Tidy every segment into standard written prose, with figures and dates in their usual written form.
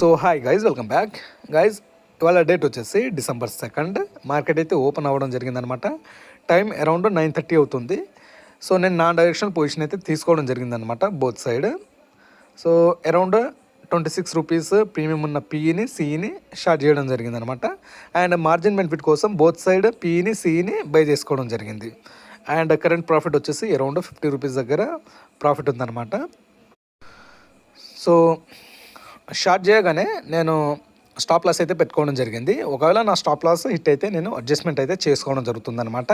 So hi guys, welcome back guys. ఇవాళ date వచ్చేసి December 2. Market అయితే ఓపెన్ అవ్వడం జరిగిందనమాట. టైం అరౌండ్ 9:30 అవుతుంది. సో నేను నా డైరెక్షన్ పొజిషన్ అయితే తీసుకోవడం జరిగిందనమాట, both side. So around 26 rupees premium ఉన్న పీఈని సిఈని షార్ట్ చేయడం జరిగిందనమాట. అండ్ మార్జిన్ బెనిఫిట్ కోసం బోత్ సైడ్ పీఈని సిఈని బై చేసుకోవడం జరిగింది. అండ్ కరెంట్ ప్రాఫిట్ వచ్చేసి అరౌండ్ 50 రూపీస్ దగ్గర ప్రాఫిట్ ఉందన్నమాట. సో షార్ట్ చేయగానే నేను స్టాప్ లాస్ అయితే పెట్టుకోవడం జరిగింది. ఒకవేళ నా స్టాప్ లాస్ హిట్ అయితే నేను అడ్జస్ట్మెంట్ అయితే చేసుకోవడం జరుగుతుందన్నమాట.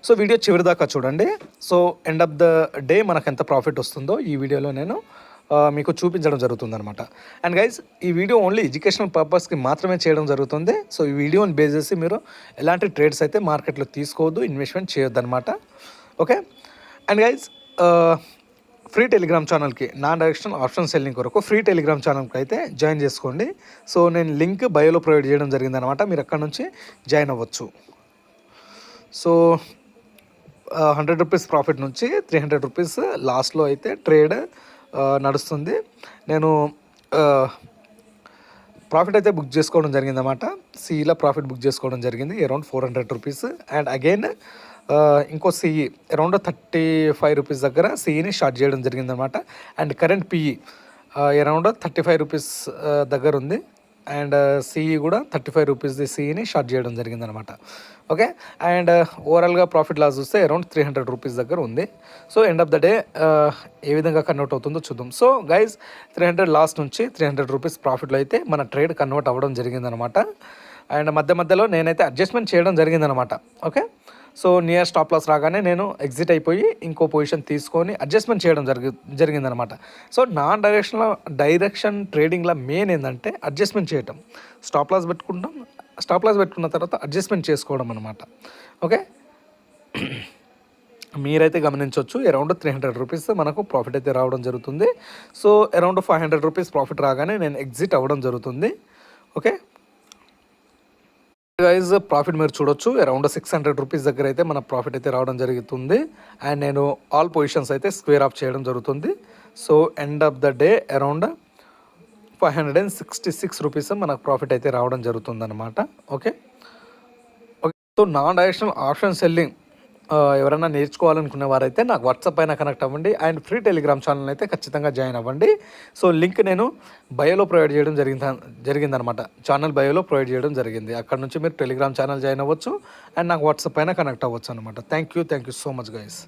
సో వీడియో చివరి దాకా చూడండి. So end of the day మనకు ఎంత ప్రాఫిట్ వస్తుందో ఈ వీడియోలో నేను మీకు చూపించడం జరుగుతుందన్నమాట. అండ్ గైజ్, ఈ వీడియో ఓన్లీ ఎడ్యుకేషనల్ పర్పస్కి మాత్రమే చేయడం జరుగుతుంది. సో ఈ వీడియోని బేస్ చేసి మీరు ఎలాంటి ట్రేడ్స్ అయితే మార్కెట్లో తీసుకోవద్దు, ఇన్వెస్ట్మెంట్ చేయొద్దు అనమాట. Okay. And guys, free Telegram ఛానల్కి నాన్ డైరెక్షనల్ ఆప్షన్ సెల్లింగ్ కొరకు ఫ్రీ టెలిగ్రామ్ ఛానల్కి అయితే జాయిన్ చేసుకోండి. సో నేను లింక్ బయోలో ప్రొవైడ్ చేయడం జరిగిందనమాట. మీరు అక్కడ నుంచి జాయిన్ అవ్వచ్చు. సో 100 రూపీస్ ప్రాఫిట్ నుంచి 300 రూపీస్ లాస్ట్లో అయితే ట్రేడ్ నడుస్తుంది. నేను ప్రాఫిట్ అయితే బుక్ చేసుకోవడం జరిగిందన్నమాట. సీలో ప్రాఫిట్ బుక్ చేసుకోవడం జరిగింది అరౌండ్ 400 రూపీస్. అండ్ అగైన్ ఇంకో సిఈ అరౌండ్ 35 రూపీస్ దగ్గర సిఈని షార్ట్ చేయడం జరిగిందనమాట. And current PE around 35 rupees దగ్గర ఉంది. అండ్ సిఈ కూడా 35 రూపీస్ సిఈని షార్ట్ చేయడం జరిగిందనమాట. ఓకే. అండ్ ఓవరాల్గా ప్రాఫిట్ లాస్ చూస్తే అరౌండ్ 300 రూపీస్ దగ్గర ఉంది. So end of the day ఏ విధంగా కన్వర్ట్ అవుతుందో చూద్దాం. సో గైజ్, 300 లాస్ నుంచి 300 రూపీస్ ప్రాఫిట్లో అయితే మన ట్రేడ్ కన్వర్ట్ అవ్వడం జరిగిందనమాట. అండ్ మధ్యలో నేనైతే అడ్జస్ట్మెంట్ చేయడం జరిగిందనమాట. Okay. So near stop loss రాగానే నేను ఎగ్జిట్ అయిపోయి ఇంకో పొజిషన్ తీసుకొని అడ్జస్ట్మెంట్ చేయడం జరిగిందనమాట. సో నాన్ డైరెక్షన్ ట్రేడింగ్లో మెయిన్ ఏంటంటే అడ్జస్ట్మెంట్ చేయటం. స్టాప్ లాస్ పెట్టుకుంటాం, స్టాప్ లాస్ పెట్టుకున్న తర్వాత అడ్జస్ట్మెంట్ చేసుకోవడం అనమాట. ఓకే. మీరైతే గమనించవచ్చు, అరౌండ్ 300 రూపీస్ మనకు ప్రాఫిట్ అయితే రావడం జరుగుతుంది. సో అరౌండ్ 500 రూపీస్ ప్రాఫిట్ రాగానే నేను ఎగ్జిట్ అవ్వడం జరుగుతుంది. ఓకే గైజ్, ప్రాఫిట్ మీరు చూడొచ్చు, అరౌండ్ 600 రూపీస్ దగ్గర అయితే మన ప్రాఫిట్ అయితే రావడం జరుగుతుంది. అండ్ నేను ఆల్ పొజిషన్స్ అయితే స్క్వేర్ ఆఫ్ చేయడం జరుగుతుంది. So end of the day around 566 rupees మనకు ప్రాఫిట్ అయితే రావడం జరుగుతుంది అనమాట. Okay. Okay. So non directional option selling ఎవరైనా నేర్చుకోవాలనుకునే వారైతే నాకు వాట్సాప్ పైన కనెక్ట్ అవ్వండి. అండ్ ఫ్రీ టెలిగ్రామ్ ఛానల్ అయితే ఖచ్చితంగా జాయిన్ అవ్వండి. సో లింక్ నేను బయోలో ప్రొవైడ్ చేయడం జరిగిందనమాట. ఛానల్ బయోలో ప్రొవైడ్ చేయడం జరిగింది. అక్కడ నుంచి మీరు టెలిగ్రామ్ ఛానల్ జాయిన్ అవ్వచ్చు. అండ్ నాకు వాట్సాప్ పైన కనెక్ట్ అవ్వచ్చు అనమాట. Thank you so much guys.